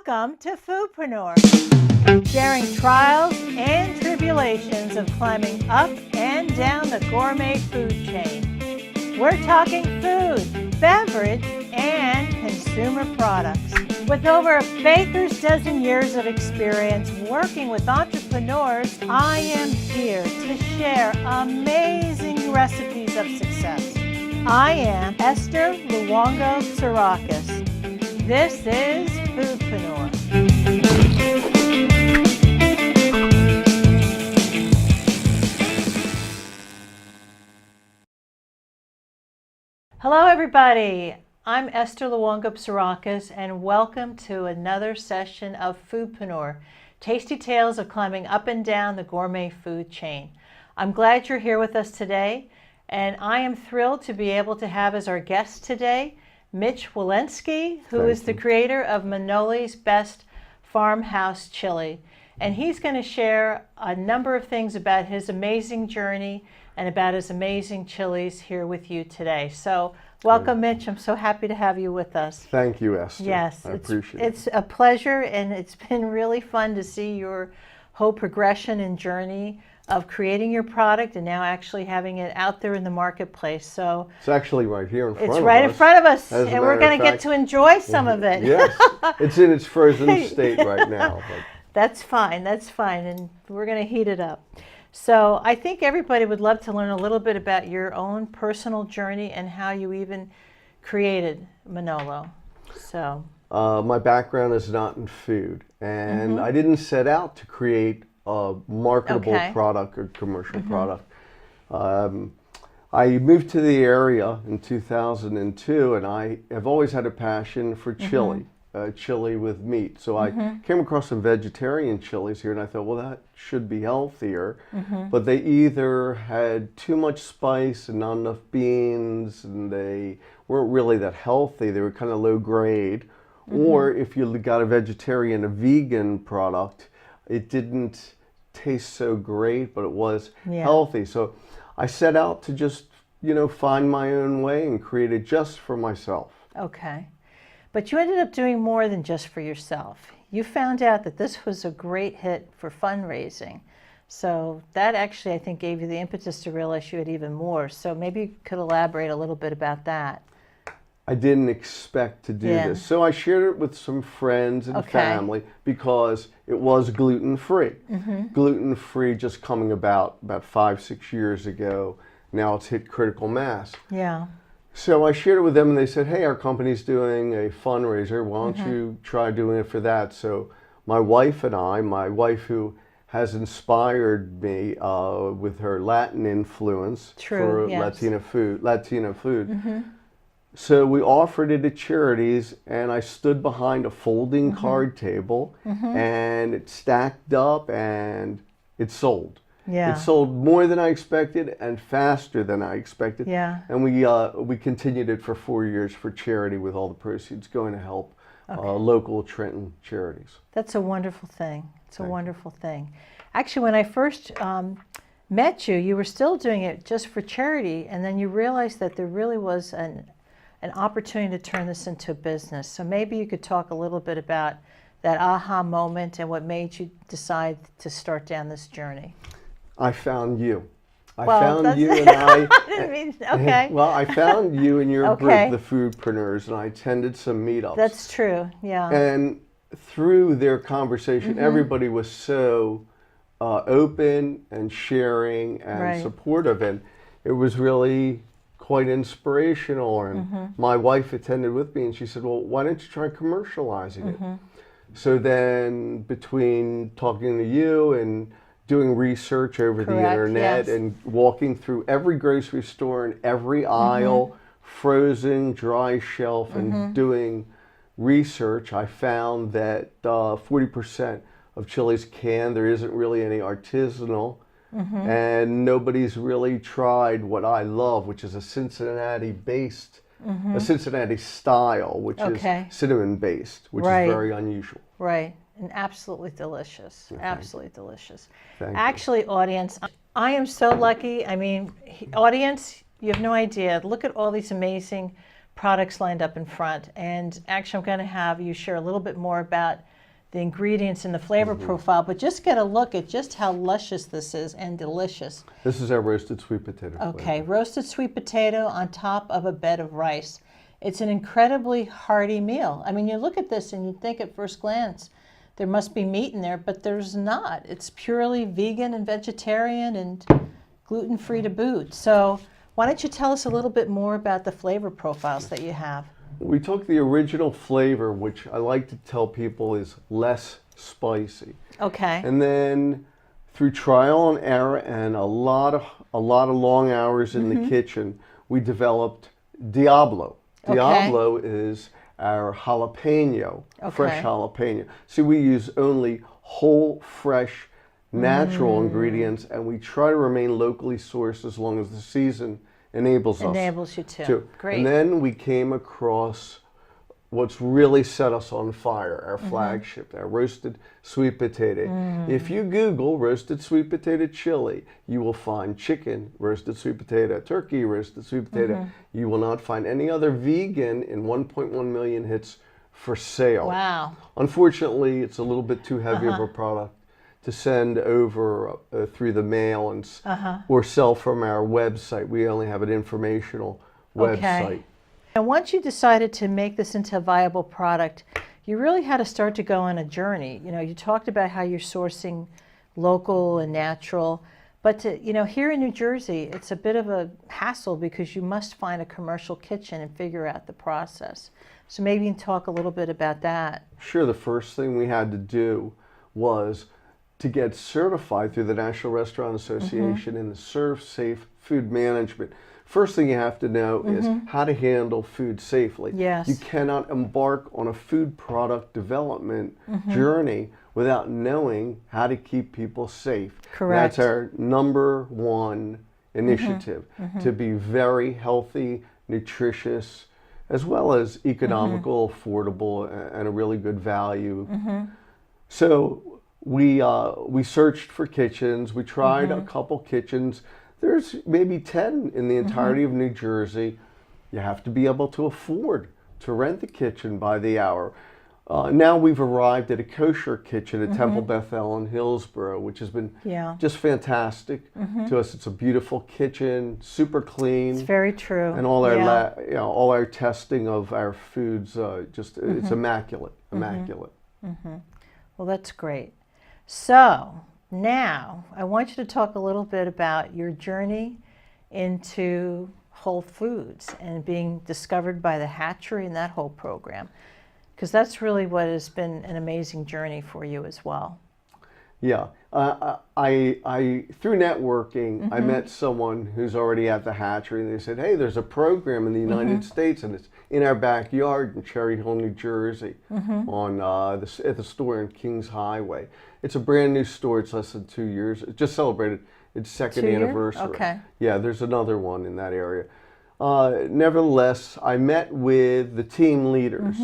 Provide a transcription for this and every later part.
Welcome to Foodpreneur, sharing trials and tribulations of climbing up and down the gourmet food chain. We're talking food, beverage, and consumer products. With over a baker's dozen years of experience working with entrepreneurs, I am here to share amazing recipes of success. I am Esther Luongo Psarakis. This is Foodpreneur. Hello everybody, I'm Esther Luongo Psarakis and welcome to another session of Foodpreneur, tasty tales of climbing up and down the gourmet food chain. I'm glad you're here with us today, and I am thrilled to be able to have as our guest today Mitch Walensky, who is the creator of Manoli's Best Farmhouse Chili. And he's going to share a number of things about his amazing journey and about his amazing chilies here with you today. So welcome, Mitch. I'm so happy to have you with us. Thank you, Esther. Yes, I appreciate it. It's a pleasure, and it's been really fun to see your whole progression and journey of creating your product and now actually having it out there in the marketplace. So it's actually right here in front of us. It's right in front of us, and we're going to get to enjoy some of it. Yes, it's in its frozen state right now. But. That's fine, and we're going to heat it up. So I think everybody would love to learn a little bit about your own personal journey and how you even created Manolo. So my background is not in food, and I didn't set out to create a marketable product or commercial product. I moved to the area in 2002, and I have always had a passion for chili, chili with meat. So I came across some vegetarian chilies here, and I thought, well, that should be healthier. But they either had too much spice and not enough beans, and they weren't really that healthy. They were kind of low grade. Or if you got a vegetarian, a vegan product, it didn't taste so great, but it was healthy. So I set out to just, find my own way and create it just for myself. Okay. But you ended up doing more than just for yourself. You found out that this was a great hit for fundraising. So that actually, I think, gave you the impetus to realize you had even more. So maybe you could elaborate a little bit about that. I didn't expect to do this. So I shared it with some friends and family because it was gluten-free. Gluten-free just coming about 5-6 years ago. Now it's hit critical mass. Yeah. So I shared it with them, and they said, hey, our company's doing a fundraiser. Why don't you try doing it for that? So my wife and I, my wife who has inspired me with her Latin influence for Latino food. So we offered it at charities, and I stood behind a folding card table, and it stacked up, and it sold. Yeah. It sold more than I expected and faster than I expected. Yeah. And we continued it for 4 years for charity, with all the proceeds going to help local Trenton charities. That's a wonderful thing. It's a wonderful thing. Actually, when I first met you, you were still doing it just for charity, and then you realized that there really was an opportunity to turn this into a business. So maybe you could talk a little bit about that aha moment and what made you decide to start down this journey. I found you. I didn't mean, Well, I found you and your group, the Foodpreneurs, and I attended some meetups. That's true, yeah. And through their conversation, everybody was so open and sharing and supportive, and it was really quite inspirational. And my wife attended with me, and she said, well, why don't you try commercializing it? So then between talking to you and doing research over the internet and walking through every grocery store and every aisle, frozen, dry shelf, and doing research, I found that 40% of chilies canned. There isn't really any artisanal. And nobody's really tried what I love, which is a Cincinnati-based, a Cincinnati style, which is cinnamon-based, which is very unusual. Right, and absolutely delicious, absolutely delicious. Thank Actually, audience, I am so lucky. I mean, audience, you have no idea. Look at all these amazing products lined up in front. And actually, I'm going to have you share a little bit more about the ingredients and the flavor profile, but just get a look at just how luscious this is and delicious. This is our roasted sweet potato. Okay, flavor. roasted sweet potato on top of a bed of rice. It's an incredibly hearty meal. I mean, you look at this and you think at first glance, there must be meat in there, but there's not. It's purely vegan and vegetarian and gluten-free to boot. So why don't you tell us a little bit more about the flavor profiles that you have? We took the original flavor, which I like to tell people is less spicy. Okay. And then through trial and error and a lot of long hours in the kitchen, we developed Diablo. Okay. Diablo is our jalapeno, fresh jalapeno. See, we use only whole, fresh, natural ingredients, and we try to remain locally sourced as long as the season enables us. Enables you to. Great. And then we came across what's really set us on fire, our flagship, our roasted sweet potato. If you Google roasted sweet potato chili, you will find chicken, roasted sweet potato, turkey, roasted sweet potato. You will not find any other vegan in 1.1 million hits for sale. Wow. Unfortunately, it's a little bit too heavy of a product to send over through the mail and or sell from our website. We only have an informational website. And once you decided to make this into a viable product, you really had to start to go on a journey. You know, you talked about how you're sourcing local and natural, but here in New Jersey, it's a bit of a hassle because you must find a commercial kitchen and figure out the process. So maybe you can talk a little bit about that. Sure. The first thing we had to do was to get certified through the National Restaurant Association in the Serve Safe Food Management. First thing you have to know is how to handle food safely. Yes. You cannot embark on a food product development journey without knowing how to keep people safe. Correct. That's our number one initiative, to be very healthy, nutritious, as well as economical, affordable, and a really good value. So we searched for kitchens. We tried a couple kitchens. There's maybe 10 in the entirety of New Jersey. You have to be able to afford to rent the kitchen by the hour. Now we've arrived at a kosher kitchen at Temple Bethel in Hillsborough, which has been just fantastic to us. It's a beautiful kitchen, super clean. It's very true. And all our all our testing of our foods, it's immaculate, immaculate. Well, that's great. So now I want you to talk a little bit about your journey into Whole Foods and being discovered by the hatchery and that whole program, because that's really what has been an amazing journey for you as well. Yeah, I through networking, I met someone who's already at the hatchery, and they said, "Hey, there's a program in the United States, and it's in our backyard in Cherry Hill, New Jersey, on at the store in Kings Highway. It's a brand new store. It's less than 2 years. It just celebrated its second anniversary. Okay. Yeah, there's another one in that area. Nevertheless, I met with the team leaders."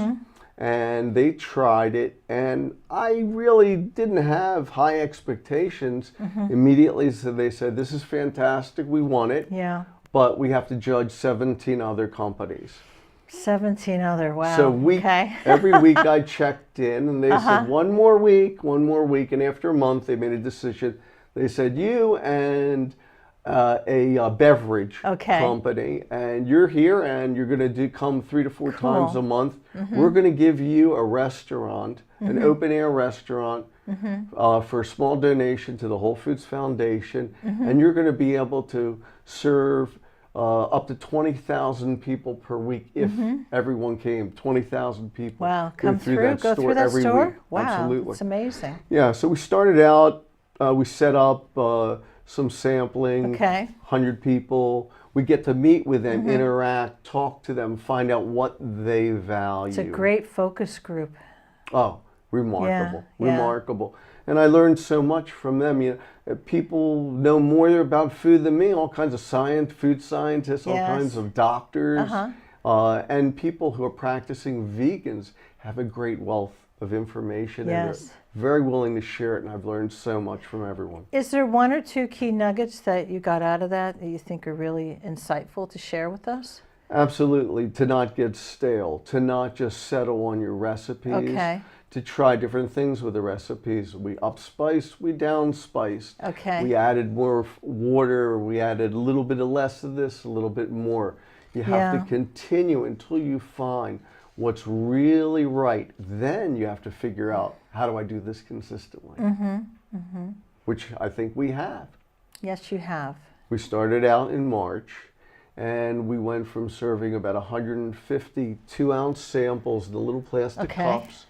And they tried it, and I really didn't have high expectations. Immediately, so they said, "This is fantastic, we want it, but we have to judge 17 other companies." 17 other, wow. So every week I checked in, and they said, one more week, and after a month they made a decision. They said, "You and a beverage company, and you're here, and you're going to come 3 to 4 times a month. We're going to give you a restaurant, an open air restaurant, for a small donation to the Whole Foods Foundation, and you're going to be able to serve up to 20,000 people per week if everyone came. 20,000 people. Wow, go through that store? Week. Wow, absolutely. it's amazing. Yeah, so we started out. We set up some sampling, 100 people. We get to meet with them, interact, talk to them, find out what they value. It's a great focus group. Oh, remarkable, remarkable. And I learned so much from them. You know, people know more about food than me, all kinds of food scientists, all kinds of doctors, and people who are practicing vegans have a great wealth of information, and they're very willing to share it, and I've learned so much from everyone. Is there 1 or 2 key nuggets that you got out of that you think are really insightful to share with us? Absolutely. To not get stale, to not just settle on your recipes, to try different things with the recipes. We up-spiced, we down-spiced. Okay. We added more water, we added a little bit of less of this, a little bit more. You have to continue until you find what's really right. Then you have to figure out, how do I do this consistently? Which I think we have. Yes, you have. We started out in March, and we went from serving about 150 2-ounce samples in the little plastic cups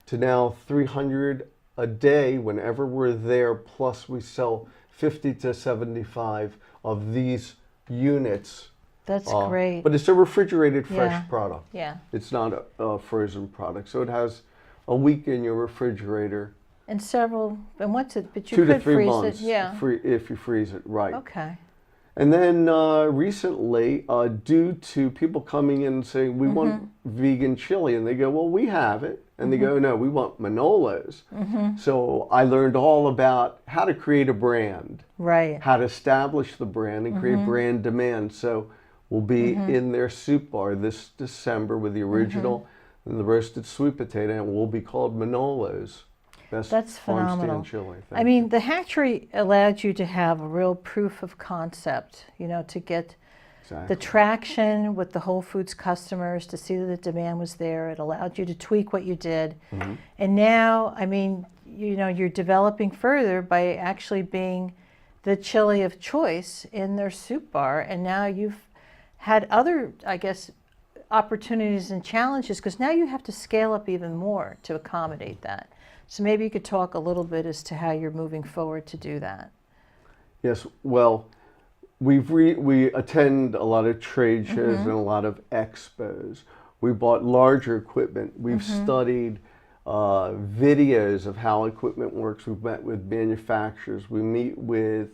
to now 300 a day whenever we're there, plus we sell 50 to 75 of these units. That's great. But it's a refrigerated fresh product. Yeah. It's not a frozen product. So it has a week in your refrigerator. And what's it? But you 2 to could 3 freeze months it. Yeah. If you freeze it right. Okay. And then recently, due to people coming in and saying, we want vegan chili, and they go, well, we have it. And they go, no, we want Manolos. So I learned all about how to create a brand, how to establish the brand and create brand demand. So we'll be in their soup bar this December with the original and the roasted sweet potato, and we'll be called Manolos. That's phenomenal. Chili. I mean, the hatchery allowed you to have a real proof of concept, you know, to get the traction with the Whole Foods customers, to see that the demand was there. It allowed you to tweak what you did. And now, I mean, you know, you're developing further by actually being the chili of choice in their soup bar. And now you've had other, I guess, opportunities and challenges, because now you have to scale up even more to accommodate that. So maybe you could talk a little bit as to how you're moving forward to do that. Yes, well, we attend a lot of trade shows and a lot of expos. We bought larger equipment. We've studied videos of how equipment works. We've met with manufacturers. We meet with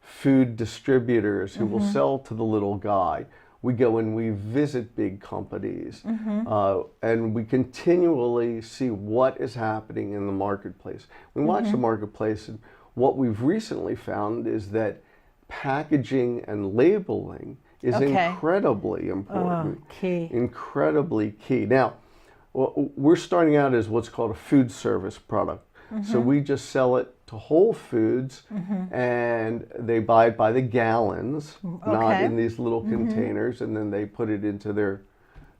food distributors who will sell to the little guy. We go and we visit big companies, and we continually see what is happening in the marketplace. We watch the marketplace, and what we've recently found is that packaging and labeling is incredibly important. Incredibly key. Now, we're starting out as what's called a food service product. So we just sell it to Whole Foods, and they buy it by the gallons, not in these little containers, and then they put it into their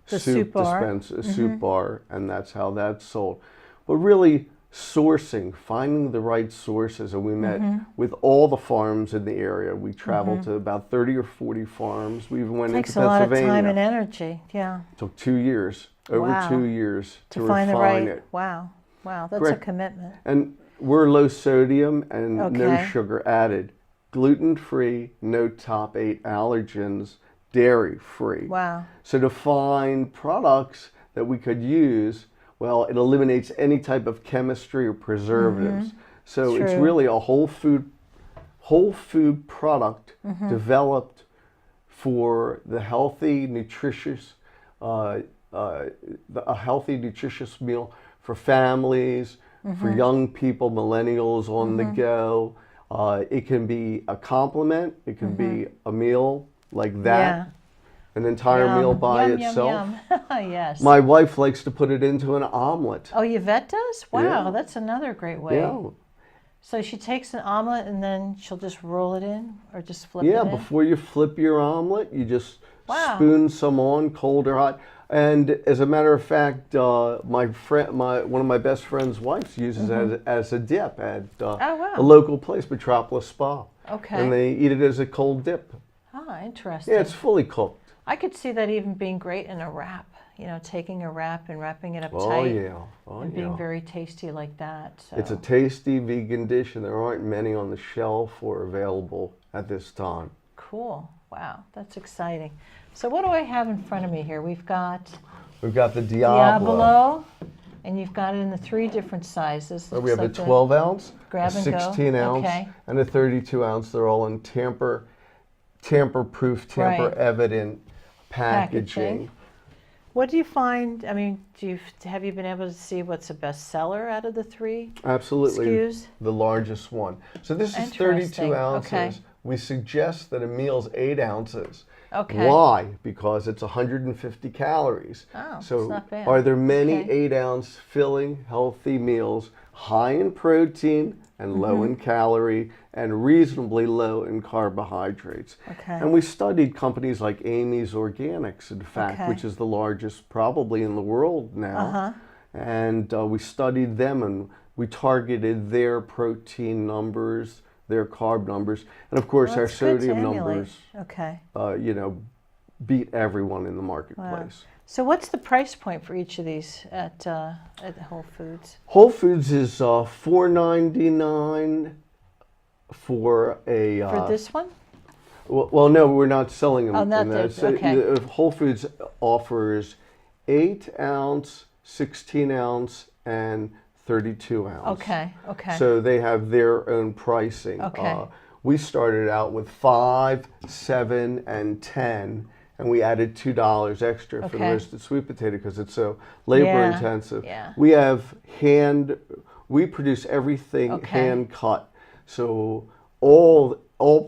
soup dispenser, soup bar, and that's how that's sold. But really sourcing, finding the right sources, and we met with all the farms in the area. We traveled to about 30 or 40 farms. We even went into Pennsylvania. Takes a lot of time and energy, It took 2 years, over 2 years to find refine it. Wow, that's a commitment. And we're low sodium and no sugar added, gluten-free, no top 8 allergens, dairy-free. Wow. So to find products that we could use, well, it eliminates any type of chemistry or preservatives. So it's really a whole food product developed for the healthy, nutritious, a healthy, nutritious meal for families, for young people, millennials on the go. It can be a complement. It can be a meal like that, an entire meal by itself. Yes. My wife likes to put it into an omelet. Oh, Yvette does? Wow, that's another great way. Yeah. So she takes an omelet and then she'll just roll it in, or just flip it in? Yeah, before you flip your omelet, you just spoon some on, cold or hot. And as a matter of fact, one of my best friend's wives uses it as a dip at a local place, Metropolis Spa. Okay. And they eat it as a cold dip. Ah, interesting. Yeah, it's fully cooked. I could see that even being great in a wrap. You know, taking a wrap and wrapping it up tight. And being very tasty like that. So. It's a tasty vegan dish, and there aren't many on the shelf or available at this time. Cool. Wow, that's exciting. So what do I have in front of me here? We've got the Diablo, and you've got it in the 3 different sizes. We have a 12 ounce, a 16 ounce, okay, and a 32 ounce. They're all in tamper-proof, tamper-evident packaging. What do you find? I mean, have you been able to see what's a bestseller out of the 3? Absolutely, SKUs? The largest one. So this is 32 ounces. Okay. We suggest that a meal's 8 ounces. Okay. Why? Because it's 150 calories. Oh, so it's not bad. are there many Okay. 8-ounce filling healthy meals high in protein and low in calorie and reasonably low in carbohydrates? Okay. And we studied companies like Amy's Organics, in fact, Okay. which is the largest probably in the world now. And we studied them, and we targeted their protein numbers, their carb numbers, and of course Well, our that's good to sodium emulate. numbers, Okay. beat everyone in the Wow. marketplace. So what's the price point for each of these at Whole Foods? Whole Foods is $4.99 for a. For this one? Well, no, we're not selling them. Oh, not in that. this. Okay. Whole Foods offers 8-ounce, 16-ounce, and 32-ounce. Okay. Okay. So they have their own pricing. Okay. We started out with 5, 7, and 10, and we added $2 extra for the Okay. roasted sweet potato because it's so labor Yeah, intensive. yeah. We produce everything Okay. hand cut. So all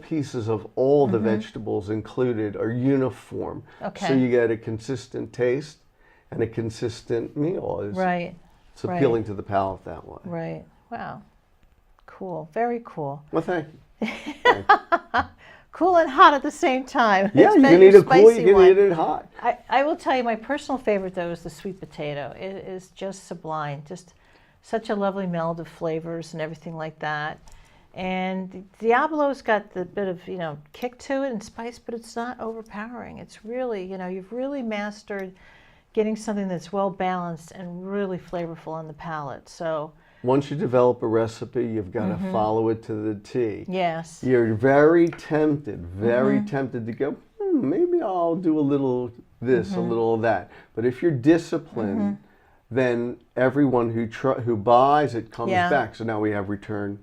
pieces of all the vegetables included are uniform. Okay. So you get a consistent taste and a consistent meal. Right. It's appealing to the palate that way. Right. Wow. Cool. Very cool. Well, thank you. Cool and hot at the same time. Yeah, you can eat it cool, you can eat it hot. I will tell you, my personal favorite, though, is the sweet potato. It is just sublime. Just such a lovely meld of flavors and everything like that. And Diablo's got the bit of, kick to it and spice, but it's not overpowering. It's really, you've really mastered getting something that's well balanced and really flavorful on the palate. So Once you develop a recipe, you've got to follow it to the T. yes. You're very tempted to go, maybe I'll do a little this, a little of that. But if you're disciplined, then everyone who buys it comes Yeah. back. So now we have return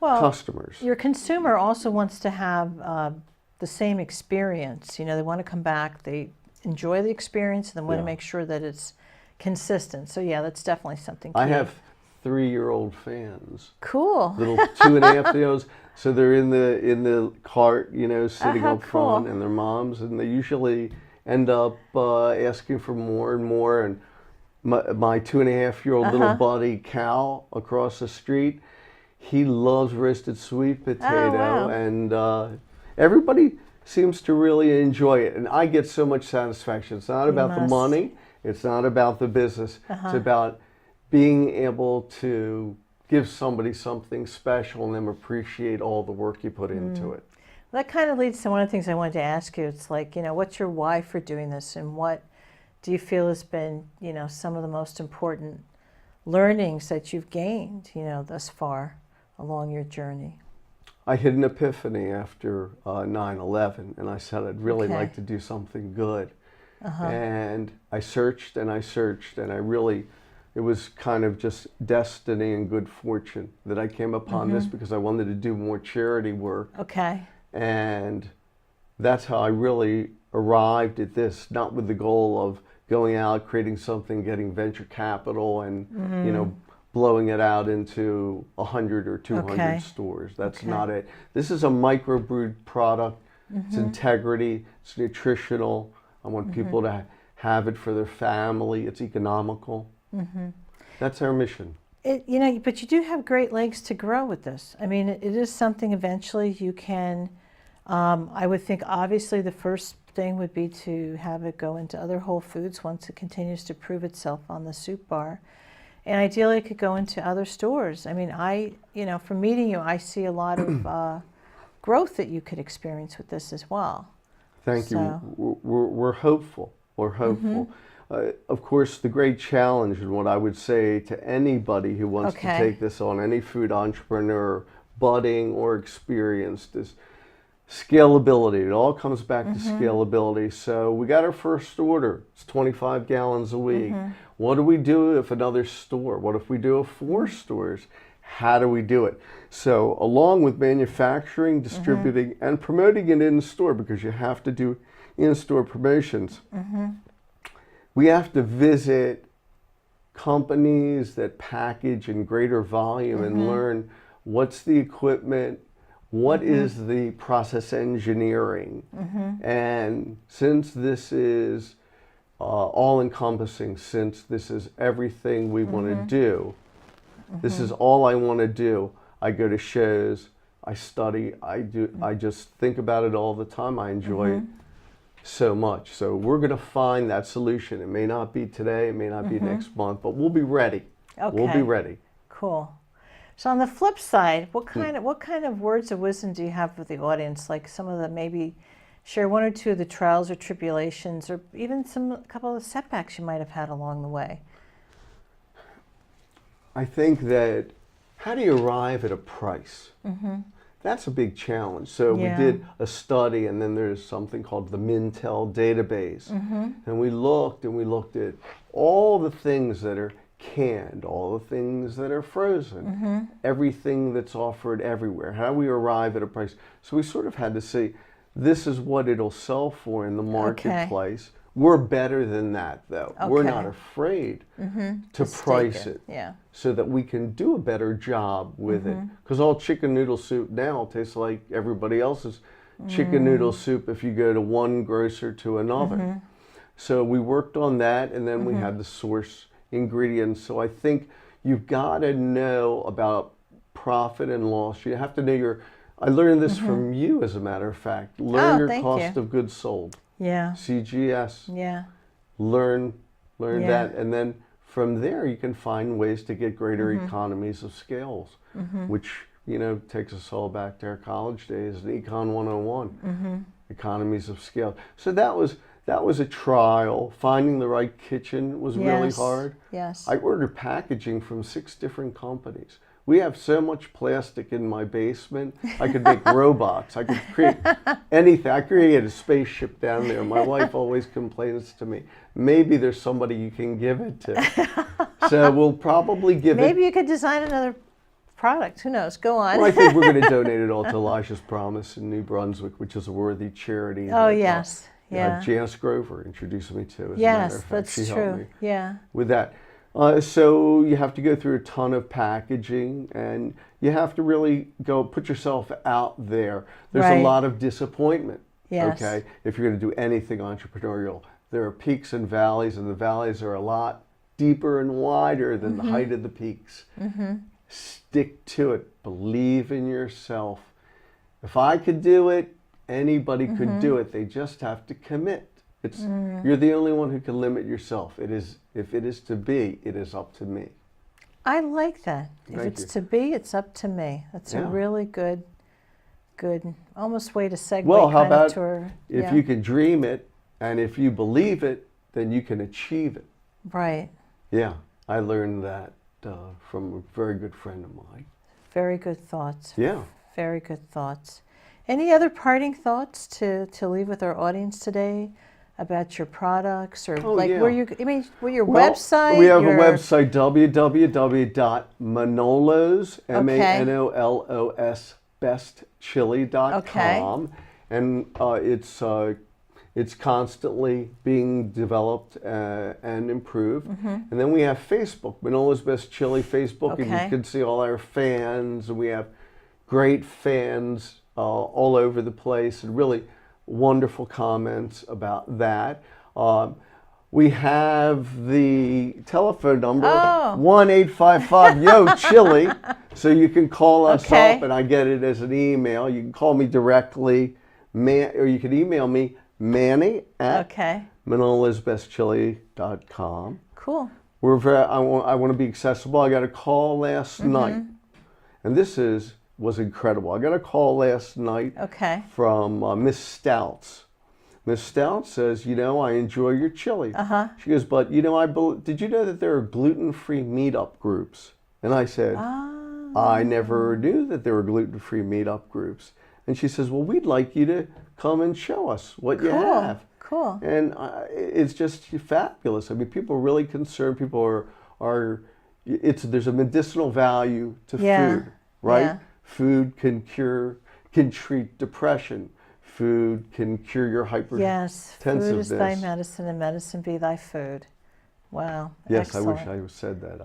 Well, customers. your consumer also wants to have the same experience. They want to come back. They enjoy the experience, and they want to Yeah. make sure that it's consistent. So yeah, that's definitely something key. I have 3-year-old fans. Cool. Little 2.5-year-olds. So they're in the cart, sitting How up front, cool. and their moms, and they usually end up asking for more and more. And my 2.5-year-old little buddy Cal across the street, he loves roasted sweet potato, wow. and everybody seems to really enjoy it. And I get so much satisfaction. It's not about the must. money. It's not about the business. It's about being able to give somebody something special and them appreciate all the work you put into it. Well, that kind of leads to one of the things I wanted to ask you. It's like, what's your why for doing this, and what do you feel has been, some of the most important learnings that you've gained, thus far along your journey? I had an epiphany after 9/11, and I said I'd really like to do something good. And I searched and I searched, and it was kind of just destiny and good fortune that I came upon this, because I wanted to do more charity work. Okay. And that's how I really arrived at this, not with the goal of going out, creating something, getting venture capital, and blowing it out into 100 or 200 stores. That's not it. This is a microbrewed product. It's integrity. It's nutritional. I want people to have it for their family. It's economical. That's our mission. But you do have great legs to grow with this. I mean, it is something eventually you can, I would think obviously the first thing would be to have it go into other Whole Foods once it continues to prove itself on the soup bar. And ideally it could go into other stores. I mean, from meeting you, I see a lot of growth that you could experience with this as well. Thank you. We're hopeful. We're hopeful. Of course, the great challenge, and what I would say to anybody who wants to take this on, any food entrepreneur, budding or experienced, is scalability. It all comes back to scalability. So we got our first order. It's 25 gallons a week. What do we do if another store? What if we do 4 stores? How do we do it? So along with manufacturing, distributing, and promoting it in store, because you have to do in-store promotions, we have to visit companies that package in greater volume and learn what's the equipment, What is the process engineering? And since this is all-encompassing, since this is everything we want to do, this is all I want to do. I go to shows, I study, I just think about it all the time. I enjoy it so much. So we're going to find that solution. It may not be today, it may not be next month, but we'll be ready. Okay. We'll be ready. Cool. So on the flip side, what kind of words of wisdom do you have with the audience? Like some of the, maybe share one or two of the trials or tribulations, or even a couple of setbacks you might have had along the way. I think that, how do you arrive at a price? That's a big challenge. So we did a study, and then there's something called the Mintel database. And we looked at all the things that are canned, all the things that are frozen, everything that's offered everywhere. How do we arrive at a price? So we sort of had to say, this is what it'll sell for in the marketplace. We're better than that, though. We're not afraid to price it so that we can do a better job with it. Because all chicken noodle soup now tastes like everybody else's chicken noodle soup if you go to one grocer to another. So we worked on that, and then we had the source ingredients. So I think you've got to know about profit and loss. You have to know I learned this from you, as a matter of fact. Learn your cost of goods sold. CGS. Learn that, and then from there you can find ways to get greater economies of scales, which takes us all back to our college days, the Econ 101, economies of scale. So that was a trial. Finding the right kitchen was really hard. I ordered packaging from 6 different companies. We have so much plastic in my basement. I could make robots. I could create anything. I created a spaceship down there. My wife always complains to me, maybe there's somebody you can give it to. So we'll probably give Maybe you could design another product. Who knows? Go on. Well, I think we're going to donate it all to Elijah's Promise in New Brunswick, which is a worthy charity. Oh, yes. Janice Grover introduced me to. As a matter yes, of fact. that's she true. helped me Yeah. with that. So you have to go through a ton of packaging, and you have to really go put yourself out there. There's a lot of disappointment. Okay, if you're going to do anything entrepreneurial, there are peaks and valleys, and the valleys are a lot deeper and wider than the height of the peaks. Stick to it. Believe in yourself. If I could do it, anybody could do it. They just have to commit. You're the only one who can limit yourself. If it is to be, it is up to me. I like that. If it's to be, it's up to me. That's a really good, almost way to segue. Well, how about if you can dream it, and if you believe it, then you can achieve it. Right. Yeah, I learned that from a very good friend of mine. Very good thoughts. Yeah. Very good thoughts. Any other parting thoughts to leave with our audience today about your products, or where your website? We have a website, www.manolos, MANOLOS, bestchili.com, and it's constantly being developed and improved. And then we have Facebook, Manolo's Best Chili Facebook, and you can see all our fans, and we have great fans all over the place, and really wonderful comments about that. We have the telephone number, 1-855-YO-CHILI, so you can call us up, and I get it as an email. You can call me directly, or you can email me, Manny at manolasbestchili.com. Cool. I want to be accessible. I got a call last night, and this was incredible. I got a call last night from Miss Stouts. Miss Stout says, I enjoy your chili. She goes, but did you know that there are gluten-free meetup groups? And I said, I never knew that there were gluten-free meetup groups. And she says, well, we'd like you to come and show us what you have. Cool. And it's just fabulous. I mean, people are really concerned. People there's a medicinal value to food, right? Yeah. Food can treat depression. Food can cure your hypertensiveness. Yes, food is thy medicine, and medicine be thy food. Wow. Yes, excellent. I wish I said that.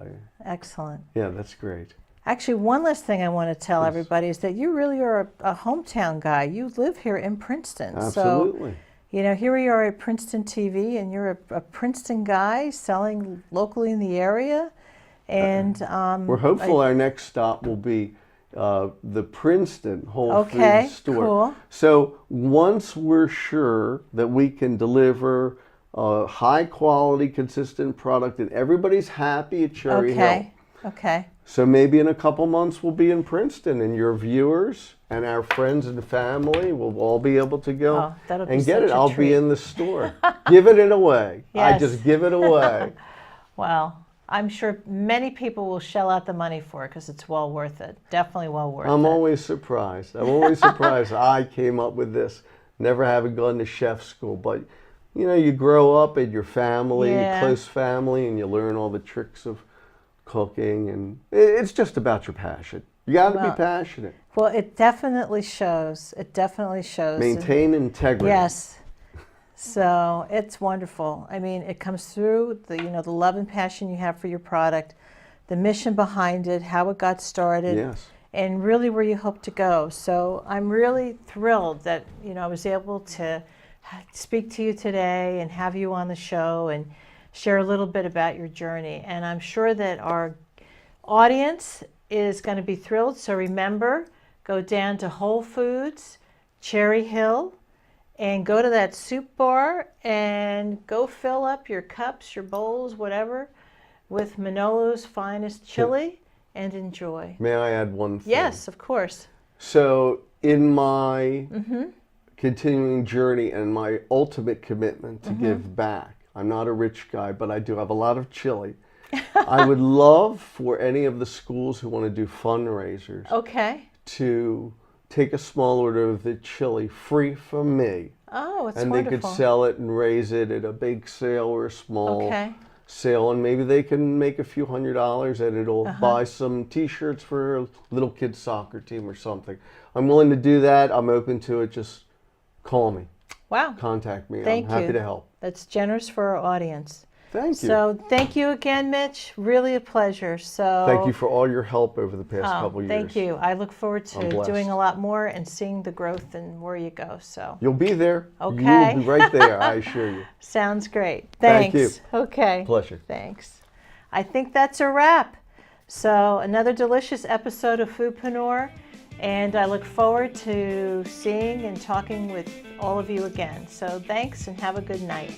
Excellent. Yeah, that's great. Actually, one last thing I want to tell Please. everybody is that you really are a hometown guy. You live here in Princeton. Absolutely. So, you know, here we are at Princeton TV, and you're a Princeton guy selling locally in the area. And we're hopeful our next stop will be the Princeton Whole Foods store. Cool. So once we're sure that we can deliver a high quality, consistent product and everybody's happy at Cherry Hill. Okay. So maybe in a couple months we'll be in Princeton, and your viewers and our friends and family will all be able to go and get it. I'll be in the store, giving it away. Yes. I just give it away. Well, I'm sure many people will shell out the money for it because it's well worth it. Definitely well worth it. I'm always surprised. I came up with this, never having gone to chef school, but you know, you grow up in your family, close family, and you learn all the tricks of cooking, and it's just about your passion. You got to be passionate. Well, it definitely shows. It definitely shows. Maintain integrity. Yes. So it's wonderful. I mean, it comes through the love and passion you have for your product, the mission behind it, how it got started, and really where you hope to go. So I'm really thrilled that I was able to speak to you today and have you on the show and share a little bit about your journey. And I'm sure that our audience is going to be thrilled. So remember, go down to Whole Foods, Cherry Hill, and go to that soup bar and go fill up your cups, your bowls, whatever, with Manolo's finest chili and enjoy. May I add one thing? Yes, of course. So in my continuing journey and my ultimate commitment to give back, I'm not a rich guy, but I do have a lot of chili. I would love for any of the schools who want to do fundraisers to take a small order of the chili free from me. Oh, it's wonderful. And they could sell it and raise it at a big sale or a small sale, and maybe they can make a few $100s and it'll buy some t-shirts for a little kid's soccer team or something. I'm willing to do that. I'm open to it. Just call me. Wow. Contact me. Thank you. I'm happy to help. That's generous for our audience. Thank you. So thank you again, Mitch. Really a pleasure. So thank you for all your help over the past couple years. Thank you. I look forward to doing a lot more and seeing the growth and where you go. So you'll be there. Okay. You'll be right there, I assure you. Sounds great. Thanks. Thank you. Okay. Pleasure. Thanks. I think that's a wrap. So another delicious episode of Foodpreneur, and I look forward to seeing and talking with all of you again. So thanks and have a good night.